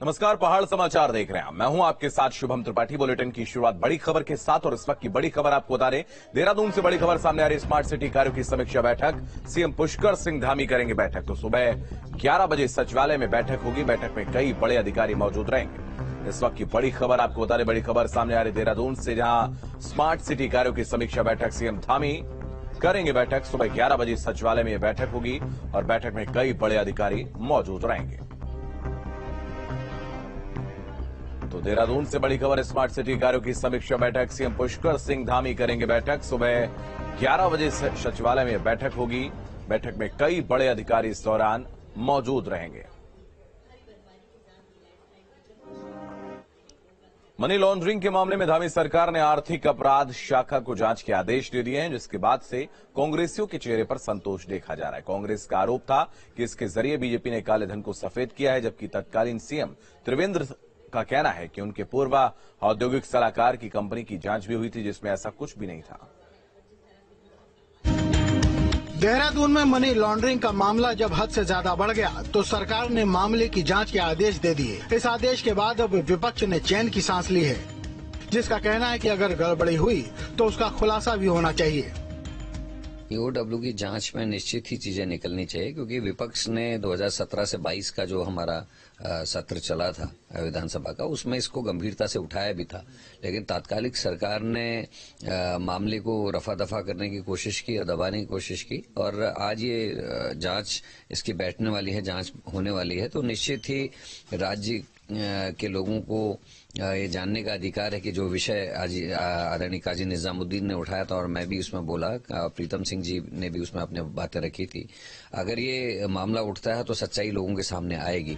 नमस्कार, पहाड़ समाचार देख रहे हैं। मैं हूं आपके साथ शुभम त्रिपाठी। बुलेटिन की शुरुआत बड़ी खबर के साथ, और इस वक्त की बड़ी खबर आपको बता दें, देहरादून से बड़ी खबर सामने आ रही। स्मार्ट सिटी कार्यों की समीक्षा बैठक, सीएम पुष्कर सिंह धामी करेंगे बैठक। तो सुबह 11 बजे सचिवालय में बैठक होगी। बैठक में कई बड़े अधिकारी मौजूद रहेंगे। इस वक्त की बड़ी खबर आपको बता दें, बड़ी खबर सामने आ रही देहरादून से, जहां स्मार्ट सिटी कार्यों की समीक्षा बैठक, सीएम धामी करेंगे बैठक। सुबह 11 बजे सचिवालय में यह बैठक होगी और बैठक में कई बड़े अधिकारी मौजूद रहेंगे। तो देहरादून से बड़ी खबर, स्मार्ट सिटी कार्यों की समीक्षा बैठक, सीएम पुष्कर सिंह धामी करेंगे बैठक। सुबह 11 बजे सचिवालय में बैठक होगी। बैठक में कई बड़े अधिकारी इस दौरान मौजूद रहेंगे। मनी लॉन्ड्रिंग के मामले में धामी सरकार ने आर्थिक अपराध शाखा को जांच के आदेश दे दिए हैं, जिसके बाद से कांग्रेसियों के चेहरे पर संतोष देखा जा रहा है। कांग्रेस का आरोप था कि इसके जरिए बीजेपी ने काले धन को सफेद किया है, जबकि तत्कालीन सीएम त्रिवेंद्र का कहना है कि उनके पूर्व औद्योगिक सलाहकार की कंपनी की जांच भी हुई थी, जिसमें ऐसा कुछ भी नहीं था। देहरादून में मनी लॉन्ड्रिंग का मामला जब हद से ज्यादा बढ़ गया तो सरकार ने मामले की जांच के आदेश दे दिए। इस आदेश के बाद अब विपक्ष ने चैन की सांस ली है, जिसका कहना है कि अगर गड़बड़ी हुई तो उसका खुलासा भी होना चाहिए। ईओडब्ल्यू की जांच में निश्चित ही चीजें निकलनी चाहिए, क्योंकि विपक्ष ने 2017 से 22 का जो हमारा सत्र चला था विधानसभा का, उसमें इसको गंभीरता से उठाया भी था। लेकिन तात्कालिक सरकार ने मामले को रफा दफा करने की कोशिश की और दबाने की कोशिश की, और आज ये जांच इसकी बैठने वाली है, जांच होने वाली है। तो निश्चित ही राज्य के लोगों को ये जानने का अधिकार है कि जो विषय आज आदरणीय काजी निजामुद्दीन ने उठाया था और मैं भी उसमें बोला, प्रीतम सिंह जी ने भी उसमें अपने बातें रखी थी, अगर ये मामला उठता है तो सच्चाई लोगों के सामने आएगी।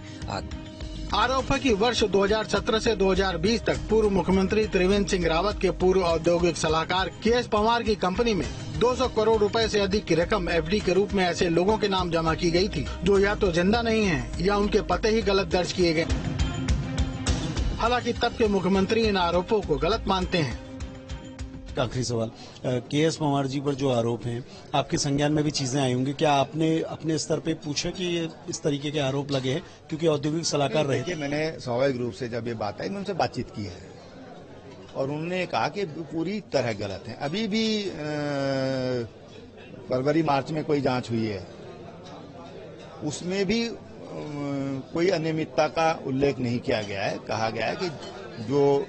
आरोप है कि वर्ष 2017 से 2020 तक पूर्व मुख्यमंत्री त्रिवेंद्र सिंह रावत के पूर्व औद्योगिक सलाहकार के.एस. पंवार की कंपनी में 200 करोड़ रुपए से अधिक की रकम एफडी के रूप में ऐसे लोगों के नाम जमा की गई थी जो या तो जिंदा नहीं हैं या उनके पते ही गलत दर्ज किए गए। हालांकि तब के मुख्यमंत्री इन आरोपों को गलत मानते हैं। आखिरी सवाल, के.एस. पंवार जी पर जो आरोप हैं, आपके संज्ञान में भी चीजें आई होंगी, क्या आपने अपने स्तर पे पूछा कि ये इस तरीके के आरोप लगे हैं, क्योंकि औद्योगिक सलाहकार रहे थे? मैंने स्वाभाविक रूप से जब ये बात आई, मैं उनसे बातचीत की है और उन्होंने कहा कि पूरी तरह गलत है। अभी भी फरवरी मार्च में कोई जांच हुई है, उसमें भी कोई अनियमितता का उल्लेख नहीं किया गया है। कहा गया है कि जो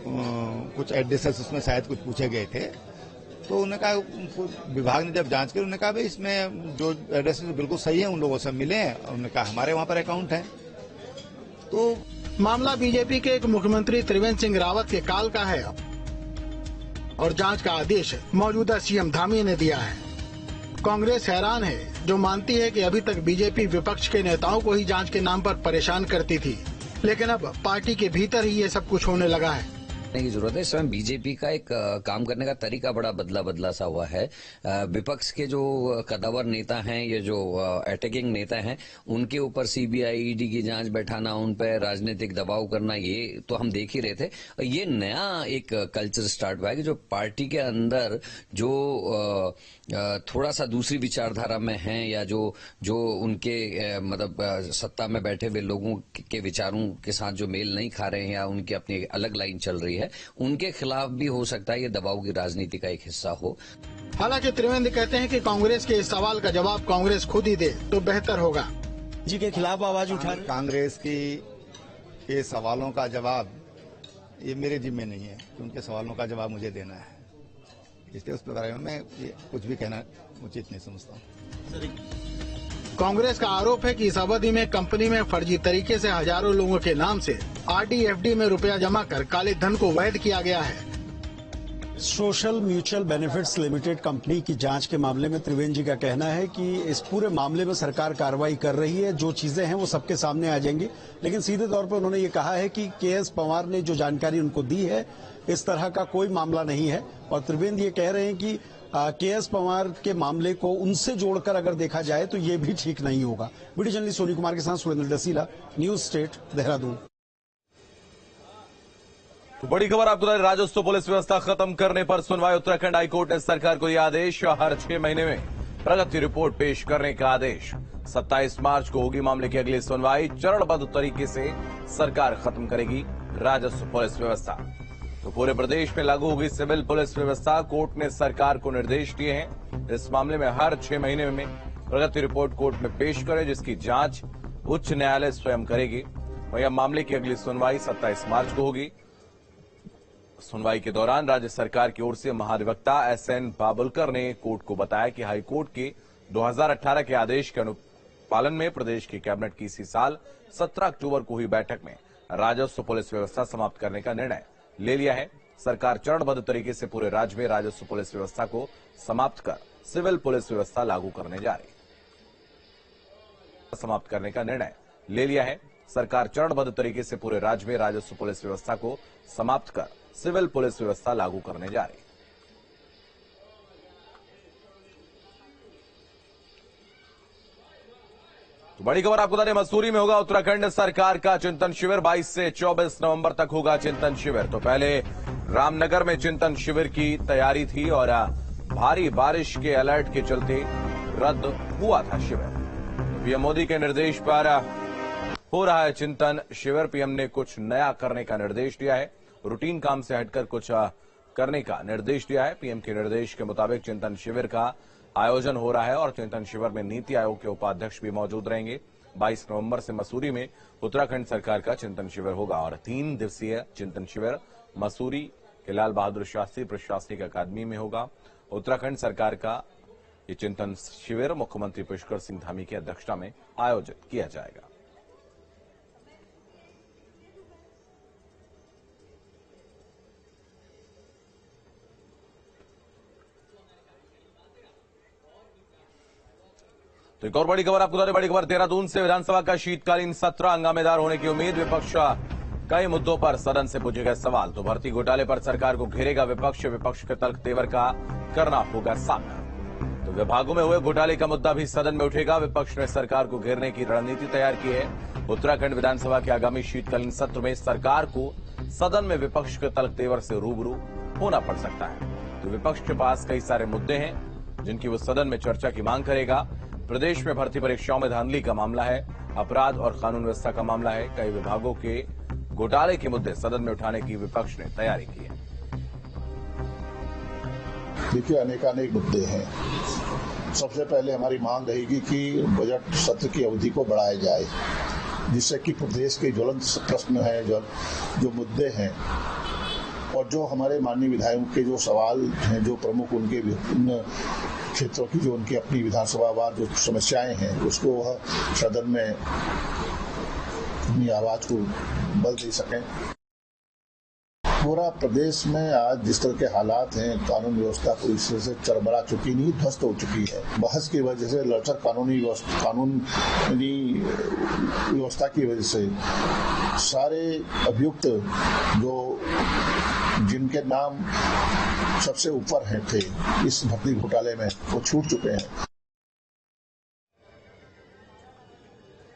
कुछ एड्रेसेस उसमें शायद कुछ पूछे गए थे, तो उन्होंने कहा, विभाग ने जब जांच की, उन्होंने कहा भाई इसमें जो एड्रेसेस बिल्कुल सही है, उन लोगों से मिले हैं। उन्होंने कहा हमारे वहां पर अकाउंट है। तो मामला बीजेपी के एक मुख्यमंत्री त्रिवेंद्र सिंह रावत के काल का है और जांच का आदेश मौजूदा सीएम धामी ने दिया है। कांग्रेस हैरान है, जो मानती है कि अभी तक बीजेपी विपक्ष के नेताओं को ही जांच के नाम पर परेशान करती थी, लेकिन अब पार्टी के भीतर ही ये सब कुछ होने लगा है। की जरूरत है। इस समय बीजेपी का एक काम करने का तरीका बड़ा बदला सा हुआ है। विपक्ष के जो कदावर नेता हैं, ये जो अटैकिंग नेता हैं, उनके ऊपर सीबीआई ईडी की जांच बैठाना, उन पर राजनीतिक दबाव करना, ये तो हम देख ही रहे थे। ये नया एक कल्चर स्टार्ट हुआ है कि जो पार्टी के अंदर जो थोड़ा सा दूसरी विचारधारा में हैं, या जो उनके मतलब सत्ता में बैठे हुए लोगों के विचारों के साथ जो मेल नहीं खा रहे हैं, या उनकी अपनी अलग लाइन चल रही है, उनके खिलाफ भी हो सकता है ये दबाव की राजनीति का एक हिस्सा हो। हालांकि त्रिवेंद्र कहते हैं कि कांग्रेस के इस सवाल का जवाब कांग्रेस खुद ही दे तो बेहतर होगा। जी के खिलाफ आवाज उठा रहे कांग्रेस की के सवालों का जवाब ये मेरे जिम्मे नहीं है कि उनके सवालों का जवाब मुझे देना है, इसलिए उस बारे में मैं कुछ भी कहना उचित नहीं समझता हूँ। कांग्रेस का आरोप है कि इस अवधि में कंपनी में फर्जी तरीके से हजारों लोगों के नाम से आरडी एफडी में रुपया जमा कर काले धन को वैध किया गया है। Social mutual benefits limited company की जांच के मामले में त्रिवेंद्र जी का कहना है कि इस पूरे मामले में सरकार कार्रवाई कर रही है, जो चीजें हैं वो सबके सामने आ जाएंगी। लेकिन सीधे तौर पर उन्होंने ये कहा है कि के.एस. पंवार ने जो जानकारी उनको दी है, इस तरह का कोई मामला नहीं है। और त्रिवेंद्र ये कह रहे हैं कि के.एस. पंवार के मामले को उनसे जोड़कर अगर देखा जाए तो ये भी ठीक नहीं होगा। वीडियो जर्नलिस्ट सोनी कुमार के साथ सुरेंद्र डसीला, न्यूज स्टेट, देहरादून। तो बड़ी खबर आपको बता दें, राजस्व पुलिस व्यवस्था खत्म करने पर सुनवाई। उत्तराखंड हाईकोर्ट ने सरकार को दिया आदेश। हर 6 महीने में प्रगति रिपोर्ट पेश करने का आदेश। 27 मार्च को होगी मामले की अगली सुनवाई। चरणबद्ध तरीके से सरकार खत्म करेगी राजस्व पुलिस व्यवस्था। तो पूरे प्रदेश में लागू होगी सिविल पुलिस व्यवस्था। कोर्ट ने सरकार को निर्देश दिए हैं, इस मामले में हर 6 महीने में प्रगति रिपोर्ट कोर्ट में पेश करे, जिसकी जांच उच्च न्यायालय स्वयं करेगी। वहीं मामले की अगली सुनवाई 27 मार्च को होगी। सुनवाई के दौरान राज्य सरकार की ओर से महाधिवक्ता SN बाबुलकर ने कोर्ट को बताया कि हाईकोर्ट के 2018 के आदेश के अनुपालन में प्रदेश की कैबिनेट की इसी साल 17 अक्टूबर को हुई बैठक में राजस्व पुलिस व्यवस्था समाप्त करने का निर्णय ले लिया है। सरकार चरणबद्ध तरीके से पूरे राज्य में राजस्व पुलिस व्यवस्था को समाप्त कर सिविल पुलिस व्यवस्था लागू करने जा रही है। समाप्त करने का निर्णय ले लिया है। सरकार चरणबद्ध तरीके से पूरे राज्य में राजस्व पुलिस व्यवस्था को समाप्त कर सिविल पुलिस व्यवस्था लागू करने जा रही है। तो बड़ी खबर आपको बता दें, मसूरी में होगा उत्तराखंड सरकार का चिंतन शिविर। 22 से 24 नवंबर तक होगा चिंतन शिविर। तो पहले रामनगर में चिंतन शिविर की तैयारी थी और भारी बारिश के अलर्ट के चलते रद्द हुआ था शिविर। पीएम मोदी के निर्देश पर हो रहा है चिंतन शिविर। पीएम ने कुछ नया करने का निर्देश दिया है, रूटीन काम से हटकर कुछ करने का निर्देश दिया है। पीएम के निर्देश के मुताबिक चिंतन शिविर का आयोजन हो रहा है और चिंतन शिविर में नीति आयोग के उपाध्यक्ष भी मौजूद रहेंगे। 22 नवंबर से मसूरी में उत्तराखंड सरकार का चिंतन शिविर होगा और 3 दिवसीय चिंतन शिविर मसूरी के लाल बहादुर शास्त्री प्रशासनिक अकादमी में होगा। उत्तराखंड सरकार का ये चिंतन शिविर मुख्यमंत्री पुष्कर सिंह धामी की अध्यक्षता में आयोजित किया जाएगा। तो एक और बड़ी खबर आपको बता दें, बड़ी खबर देहरादून से। विधानसभा का शीतकालीन सत्र हंगामेदार होने की उम्मीद। विपक्ष कई मुद्दों पर सदन से पूछे गए सवाल। तो भर्ती घोटाले पर सरकार को घेरेगा विपक्ष। विपक्ष के तर्क तेवर का करना होगा सामना। तो विभागों में हुए घोटाले का मुद्दा भी सदन में उठेगा। विपक्ष ने सरकार को घेरने की रणनीति तैयार की है। उत्तराखंड विधानसभा के आगामी शीतकालीन सत्र में सरकार को सदन में विपक्ष के तर्क तेवर से रूबरू होना पड़ सकता है। तो विपक्ष के पास कई सारे मुद्दे हैं जिनकी वो सदन में चर्चा की मांग करेगा। प्रदेश में भर्ती परीक्षाओं में धांधली का मामला है, अपराध और कानून व्यवस्था का मामला है। कई विभागों के घोटाले के मुद्दे सदन में उठाने की विपक्ष ने तैयारी की है। देखिए, अनेकानेक मुद्दे हैं। सबसे पहले हमारी मांग रहेगी कि बजट सत्र की अवधि को बढ़ाया जाए, जिससे कि प्रदेश के ज्वलंत प्रश्न हैं, जो मुद्दे हैं और जो हमारे माननीय विधायकों के जो सवाल हैं, जो प्रमुख उनके विभिन्न क्षेत्रों की जो उनकी अपनी विधानसभावार जो समस्याएं हैं, उसको वह सदन में अपनी आवाज को बल दे सकें। पूरा प्रदेश में आज जिस तरह के हालात हैं, कानून व्यवस्था पूरी तरह से चरमरा चुकी, नहीं ध्वस्त हो चुकी है। बहस की वजह से, लचर कानूनी व्यवस्था की वजह से सारे अभियुक्त जो जिनके नाम सबसे ऊपर हैं थे इस भर्ती घोटाले में, वो छूट चुके हैं।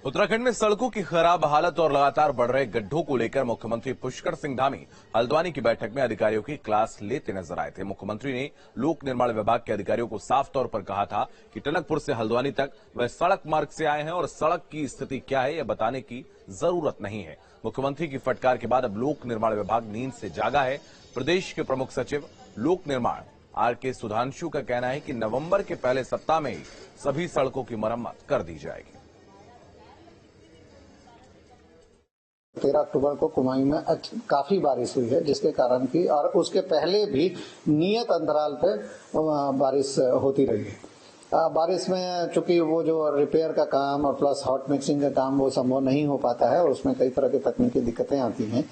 उत्तराखंड में सड़कों की खराब हालत और लगातार बढ़ रहे गड्ढों को लेकर मुख्यमंत्री पुष्कर सिंह धामी हल्द्वानी की बैठक में अधिकारियों की क्लास लेते नजर आए थे। मुख्यमंत्री ने लोक निर्माण विभाग के अधिकारियों को साफ तौर पर कहा था कि टनकपुर से हल्द्वानी तक वह सड़क मार्ग से आए हैं और सड़क की स्थिति क्या है यह बताने की जरूरत नहीं है। मुख्यमंत्री की फटकार के बाद अब लोक निर्माण विभाग नींद से जागा है। प्रदेश के प्रमुख सचिव लोक निर्माण RK सुधांशु का कहना है कि नवंबर के पहले सप्ताह में ही सभी सड़कों की मरम्मत कर दी जाएगी। 13 अक्टूबर को कुमाऊं में काफी बारिश हुई है, जिसके कारण की और उसके पहले भी नियत अंतराल पे बारिश होती रही है। बारिश में चूंकि वो जो रिपेयर का काम और प्लस हॉट मिक्सिंग का काम वो संभव नहीं हो पाता है और उसमें कई तरह की तकनीकी दिक्कतें आती हैं।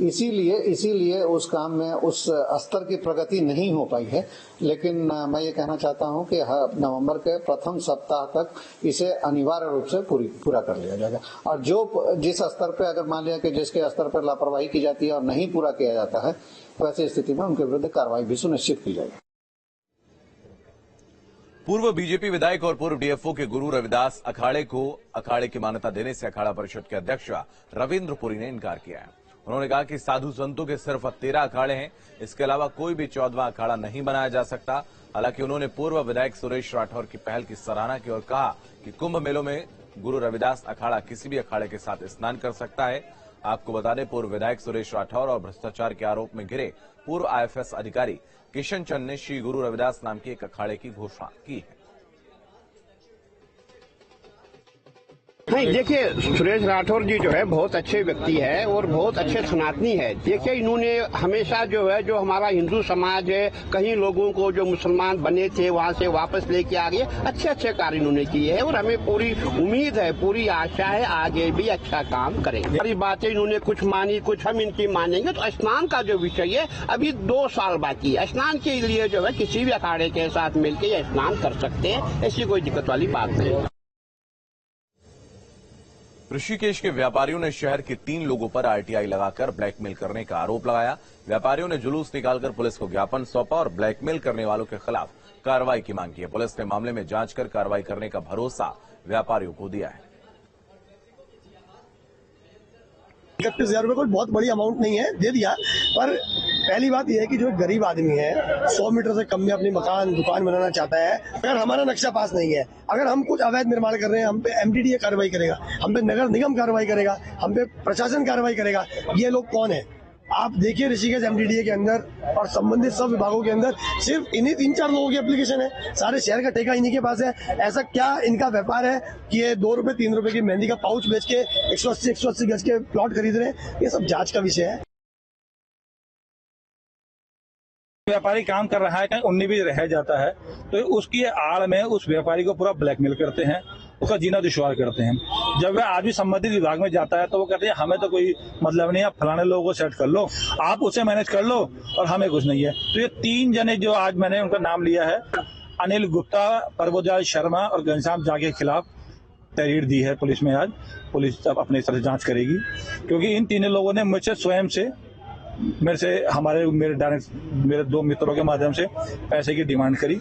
इसीलिए उस काम में उस स्तर की प्रगति नहीं हो पाई है। लेकिन मैं ये कहना चाहता हूं कि नवंबर के प्रथम सप्ताह तक इसे अनिवार्य रूप से पूरा कर लिया जाएगा। और जिस स्तर पे अगर मान लिया कि जिसके स्तर पर लापरवाही की जाती है और नहीं पूरा किया जाता है, वैसी स्थिति में उनके विरुद्ध कार्रवाई भी सुनिश्चित की जाएगी। पूर्व बीजेपी विधायक और पूर्व डीएफओ के गुरु रविदास अखाड़े को अखाड़े की मान्यता देने से अखाड़ा परिषद के अध्यक्ष रविंद्र पुरी ने इनकार किया है। उन्होंने कहा कि साधु संतों के सिर्फ 13 अखाड़े हैं, इसके अलावा कोई भी 14वां अखाड़ा नहीं बनाया जा सकता। हालांकि उन्होंने पूर्व विधायक सुरेश राठौर की पहल की सराहना की और कहा कि कुंभ मेलों में गुरु रविदास अखाड़ा किसी भी अखाड़े के साथ स्नान कर सकता है। आपको बता दें, पूर्व विधायक सुरेश राठौर और भ्रष्टाचार के आरोप में घिरे पूर्व आईएफएस अधिकारी किशन चंद ने श्री गुरु रविदास नाम के एक अखाड़े की घोषणा की है। नहीं, देखिए, सुरेश राठौर जी जो है बहुत अच्छे व्यक्ति है और बहुत अच्छे सनातनी है। देखिए, इन्होंने हमेशा जो है, जो हमारा हिंदू समाज है, कहीं लोगों को जो मुसलमान बने थे वहां से वापस लेके आ गए, अच्छे अच्छे कार्य इन्होंने किए हैं और हमें पूरी उम्मीद है, पूरी आशा है आगे भी अच्छा काम करेंगे। सारी बातें इन्होंने कुछ मानी, कुछ हम इनकी मानेंगे। तो स्नान का जो विषय है, अभी 2 साल बाकी है। स्नान के लिए जो है किसी भी अखाड़े के साथ मिलकर ये स्नान कर सकते हैं, ऐसी कोई दिक्कत वाली बात नहीं है। ऋषिकेश के व्यापारियों ने शहर के 3 लोगों पर आरटीआई लगाकर ब्लैकमेल करने का आरोप लगाया। व्यापारियों ने जुलूस निकालकर पुलिस को ज्ञापन सौंपा और ब्लैकमेल करने वालों के खिलाफ कार्रवाई की मांग की है। पुलिस ने मामले में जांच कर कार्रवाई करने का भरोसा व्यापारियों को दिया है। 31,000 रुपये कोई बहुत बड़ी अमाउंट नहीं है, दे दिया। पर पहली बात यह है कि जो गरीब आदमी है 100 मीटर से कम में अपनी मकान दुकान बनाना चाहता है, अगर हमारा नक्शा पास नहीं है, अगर हम कुछ अवैध निर्माण कर रहे हैं, हम पे एमडीडीए कार्रवाई करेगा, हम पे नगर निगम कार्रवाई करेगा, हम पे प्रशासन कार्रवाई करेगा। ये लोग कौन है? आप देखिए, ऋषिकेश एमडीडीए के अंदर और संबंधित सब विभागों के अंदर सिर्फ इन्हीं 3-4 लोगों की एप्लीकेशन है। सारे शहर का ठेका इन्हीं के पास है। ऐसा क्या इनका व्यापार है कि ये 2 रुपए 3 रुपए की मेहंदी का पाउच बेच के 180 गज के प्लॉट खरीद रहे हैं? ये सब जांच का विषय है। व्यापारी काम कर रहा है, कहीं 19 भी रह जाता है तो उसकी आड़ में उस व्यापारी को पूरा ब्लैकमेल करते हैं, उसका जीना दुश्वार करते हैं। जब वह आदमी संबंधित विभाग में जाता है तो वो कहते हैं हमें तो कोई मतलब नहीं, आप फलाने लोगों को सेट कर लो, आप उसे मैनेज कर लो और हमें कुछ नहीं है। तो ये 3 जने जो आज मैंने उनका नाम लिया है, अनिल गुप्ता, प्रभुदयाल शर्मा और घनश्याम जागे के खिलाफ तहरीर दी है पुलिस में। आज पुलिस अब अपने तरह जांच करेगी, क्योंकि इन 3 लोगों ने मुझसे स्वयं से मेरे 2 मित्रों के माध्यम से पैसे की डिमांड करी।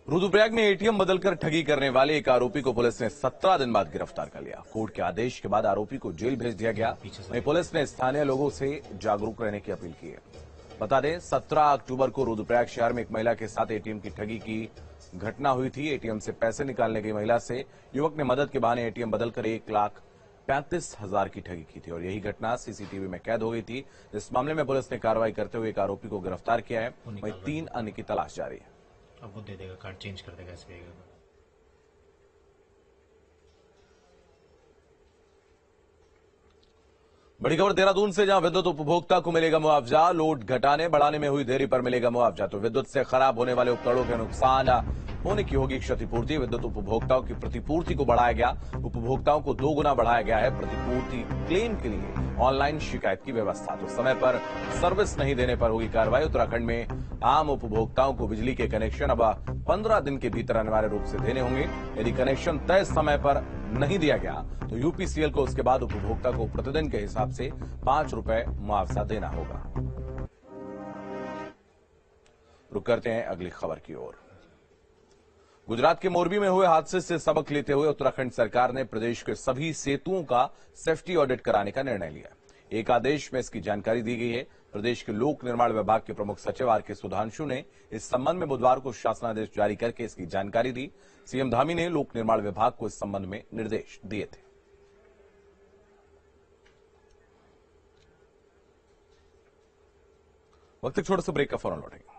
रुद्रप्रयाग में एटीएम बदलकर ठगी करने वाले एक आरोपी को पुलिस ने 17 दिन बाद गिरफ्तार कर लिया। कोर्ट के आदेश के बाद आरोपी को जेल भेज दिया गया। वहीं पुलिस ने स्थानीय लोगों से जागरूक रहने की अपील की है। बता दें, 17 अक्टूबर को रुद्रप्रयाग शहर में एक महिला के साथ एटीएम की ठगी की घटना हुई थी। एटीएम से पैसे निकालने गई महिला से युवक ने मदद के बहाने एटीएम बदलकर 1,35,000 की ठगी की थी और यही घटना सीसीटीवी में कैद हो गई थी। इस मामले में पुलिस ने कार्रवाई करते हुए एक आरोपी को गिरफ्तार किया है। वहीं 3 अन्य की तलाश जारी है। अब वो दे देगा, कार्ड चेंज कर देगा एसबीआई का। बड़ी खबर देहरादून से, जहां विद्युत उपभोक्ता को मिलेगा मुआवजा। लोड घटाने बढ़ाने में हुई देरी पर मिलेगा मुआवजा। तो विद्युत से खराब होने वाले उपकरणों के नुकसान होने की होगी क्षतिपूर्ति। विद्युत उपभोक्ताओं की प्रतिपूर्ति को बढ़ाया गया। उपभोक्ताओं को 2 गुना बढ़ाया गया है। प्रतिपूर्ति क्लेम के लिए ऑनलाइन शिकायत की व्यवस्था। तो समय पर सर्विस नहीं देने पर होगी कार्रवाई। उत्तराखंड में आम उपभोक्ताओं को बिजली के कनेक्शन अब 15 दिन के भीतर अनिवार्य रूप से देने होंगे। यदि कनेक्शन तय समय पर नहीं दिया गया तो यूपीसीएल को उसके बाद उपभोक्ता को प्रतिदिन के हिसाब से 5 रुपए मुआवजा देना होगा। रुक करते हैं अगली खबर की ओर। गुजरात के मोरबी में हुए हादसे से सबक लेते हुए उत्तराखंड सरकार ने प्रदेश के सभी सेतुओं का सेफ्टी ऑडिट कराने का निर्णय लिया। एक आदेश में इसकी जानकारी दी गई है। प्रदेश के लोक निर्माण विभाग के प्रमुख सचिव आर.के. सुधांशु ने इस संबंध में बुधवार को शासनादेश जारी करके इसकी जानकारी दी। सीएम धामी ने लोक निर्माण विभाग को इस संबंध में निर्देश दिए थे। वक्त एक छोटे से ब्रेक का फौरन लौटेंगे।